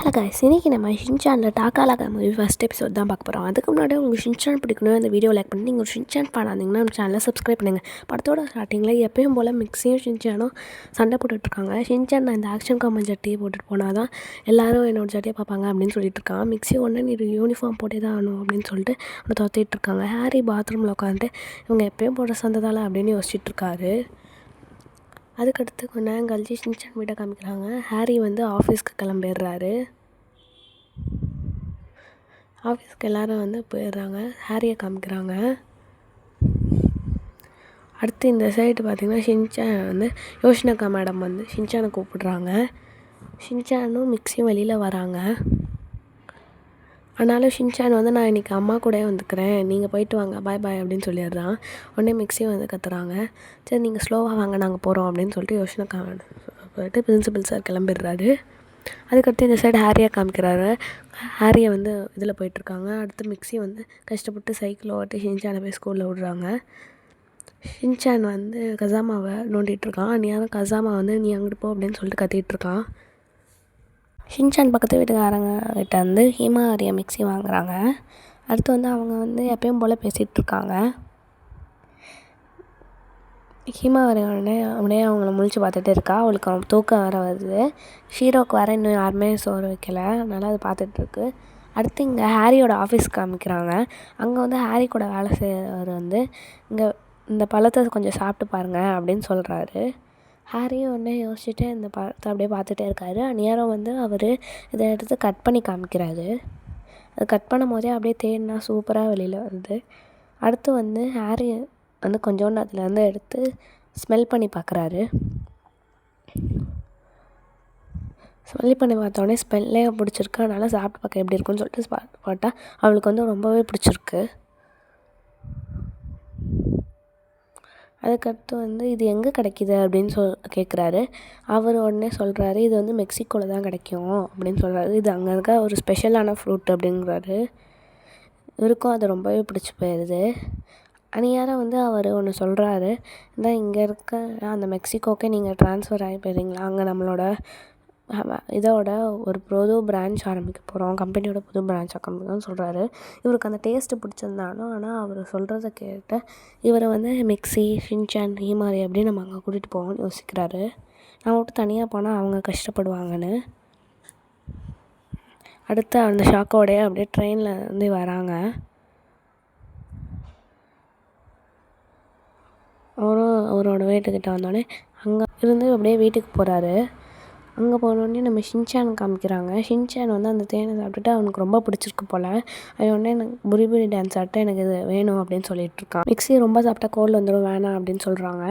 Hello guys, இன்றைக்கி நம்ம ஷின்சானில் டாக்காலாக்கா movie first episode தான் பார்க்க போகிறோம். அதுக்கு முன்னாடி உங்களுக்கு ஷின்சான் பிடிக்கணும், அந்த வீடியோ லைக் பண்ணி நீங்கள் ஒரு ஷின்சான் ஃபேன் ஆனீங்கன்னா நம்ம சேனலை சப்ஸ்கிரைப் பண்ணுங்கள். படத்தோட ஸ்டார்டிங்கில் எப்பயும் போல் மிக்ஸியும் ஷின்சானும் சண்டை போட்டுட்ருக்காங்க. ஷின்சான் நான் இந்த ஆக்ஷன் காமன் ஜட்டியை போட்டுட்டு போனால் தான் எல்லோரும் என்னோடய ஜட்டியை பார்ப்பாங்க அப்படின்னு சொல்லிட்டு இருக்கான். மிக்ஸி ஒன்று நீ யூனிஃபார்ம் போட்டே தான் ஆகணும் அப்படின்னு சொல்லிட்டு அவனை துரத்திட்டு இருக்காங்க. ஹாரி பாத்ரூமில் உட்காந்துட்டு இவங்க எப்பயும் போடுற சண்டை தானே அப்படின்னு யோசிச்சுட்டு இருக்காரு. அதுக்கடுத்து கொஞ்ச நேரம் கழிச்சு ஷின்சான் வீட்டை காமிக்கிறாங்க. ஹாரி வந்து ஆஃபீஸ்க்கு கிளம்பிடுறாரு. ஆஃபீஸ்க்கு எல்லோரும் வந்து போயிடுறாங்க. ஹாரியை காமிக்கிறாங்க. அடுத்து இந்த சைடு பார்த்திங்கன்னா ஷின்சான் வந்து யோஷினக்கா மேடம் வந்து ஷின்சானை கூப்பிடுறாங்க. ஷின்சானும் மிக்ஸியும் வெளியில் வராங்க. ஆனாலும் ஷின்சான் வந்து நான் இன்றைக்கி அம்மா கூடயே வந்துக்கிறேன், நீங்கள் போயிட்டு வாங்க, பாய் பாய் அப்படின்னு சொல்லிடுறான். உடனே மிக்ஸியும் வந்து கத்துறாங்க. சரி நீங்கள் ஸ்லோவாக வாங்க, நாங்கள் போகிறோம் அப்படின்னு சொல்லிட்டு யோஷினக்கா போயிட்டு பிரின்சிபல் சார் கிளம்பிடுறாரு. அதுக்கடுத்து இந்த சைடு ஹாரியை காமிக்கிறாரு. ஹாரியை வந்து இதில் போயிட்டுருக்காங்க. அடுத்து மிக்ஸி வந்து கஷ்டப்பட்டு சைக்கிள் ஓட்டி ஷின்சானை போய் ஸ்கூலில் விடுறாங்க. ஷின்சான் வந்து கசாமாவை நோண்டிகிட்ருக்கான். நீ யாரும் கசாமா வந்து நீ அங்கிட்டு போ அப்படின்னு சொல்லிட்டு கத்திகிட்ருக்கான். ஷின்சான் பக்கத்து வீட்டுக்காரங்க கிட்ட வந்து ஹிமாரியா மிக்ஸி வாங்குகிறாங்க. அடுத்து வந்து அவங்க வந்து எப்பயும் போல் பேசிகிட்ருக்காங்க. ஹிமாவரி உடனே அவங்கள முழிச்சு பார்த்துட்டு இருக்கா. அவளுக்கு தூக்கம் வேறு வருது. ஷீரோவுக்கு வேறு இன்னும் யாருமே சோறு வைக்கலை, அதனால் அதை பார்த்துட்ருக்கு. அடுத்து இங்கே ஹாரியோட ஆஃபீஸ் காமிக்கிறாங்க. அங்கே வந்து ஹாரி கூட வேலை செய்கிறவர் வந்து இங்கே இந்த பழத்தை கொஞ்சம் சாப்பிட்டு பாருங்கள் அப்படின்னு சொல்கிறாரு. ஹாரியும் உடனே யோசிச்சுட்டு இந்த பழத்தை அப்படியே பார்த்துட்டே இருக்காரு. நேரம் வந்து அவர் இதை எடுத்து கட் பண்ணி காமிக்கிறாரு. அது கட் பண்ணும் போதே அப்படியே தேடினா சூப்பராக வெளியில் வருது. அடுத்து வந்து ஹாரி வந்து கொஞ்சோண்டு அதுலேருந்து எடுத்து ஸ்மெல் பண்ணி பார்க்குறாரு. ஸ்மெல் பண்ணி பார்த்தோடனே ஸ்மெல்லே பிடிச்சிருக்கு. அதனால் சாப்பிட்டு பார்க்க எப்படி இருக்குன்னு சொல்லிட்டு போட்டால் அவளுக்கு வந்து ரொம்பவே பிடிச்சிருக்கு. அதுக்கடுத்து வந்து இது எங்கே கிடைக்கிது அப்படின்னு கேட்குறாரு. அவர் உடனே சொல்கிறாரு, இது வந்து மெக்சிகோவில் தான் கிடைக்கும் அப்படின்னு சொல்கிறாரு. இது அங்கே இருக்க ஒரு ஸ்பெஷலான ஃப்ரூட் அப்படிங்கிறாரு. இவருக்கும் அது ரொம்பவே பிடிச்சி போயிடுது. அந்நியாரம் வந்து அவர் ஒன்று சொல்கிறாரு, இந்த இங்கே இருக்க அந்த மெக்சிகோக்கே நீங்கள் ட்ரான்ஸ்ஃபர் ஆகி போயிடுறீங்களா, அங்கே நம்மளோட இதோட ஒரு புது பிரான்ச் ஆரம்பிக்க போகிறோம், கம்பெனியோட புது பிரான்ச் ஆரம்பிக்கணும்னு சொல்கிறாரு. இவருக்கு அந்த டேஸ்ட்டு பிடிச்சிருந்தாலும் ஆனால் அவர் சொல்கிறத கேட்டு இவரை வந்து மிக்ஸி ஷின்சான் ஹிமாரி அப்படின்னு நம்ம அங்கே கூட்டிகிட்டு போவோம்னு யோசிக்கிறாரு. நான் விட்டு தனியாக போனால் அவங்க கஷ்டப்படுவாங்கன்னு. அடுத்து அந்த ஷாக்கோடைய அப்படியே ட்ரெயினில் வந்து வராங்க. அவரோட வீட்டுக்கிட்ட வந்தோடனே அங்கே இருந்து அப்படியே வீட்டுக்கு போகிறாரு. அங்கே போனோடனே நம்ம ஷின்சான் காமிக்கிறாங்க. ஷின்சான் வந்து அந்த தேனை சாப்பிட்டுட்டு அவனுக்கு ரொம்ப பிடிச்சிருக்கு போல். அது உடனே எனக்கு புரி டான்ஸ் ஆட்டு எனக்கு இது வேணும் அப்படின்னு சொல்லிட்டு இருக்கான். மிக்ஸி ரொம்ப சாப்பிட்டா கோல்டு வந்துடும், வேணாம் அப்படின்னு சொல்கிறாங்க.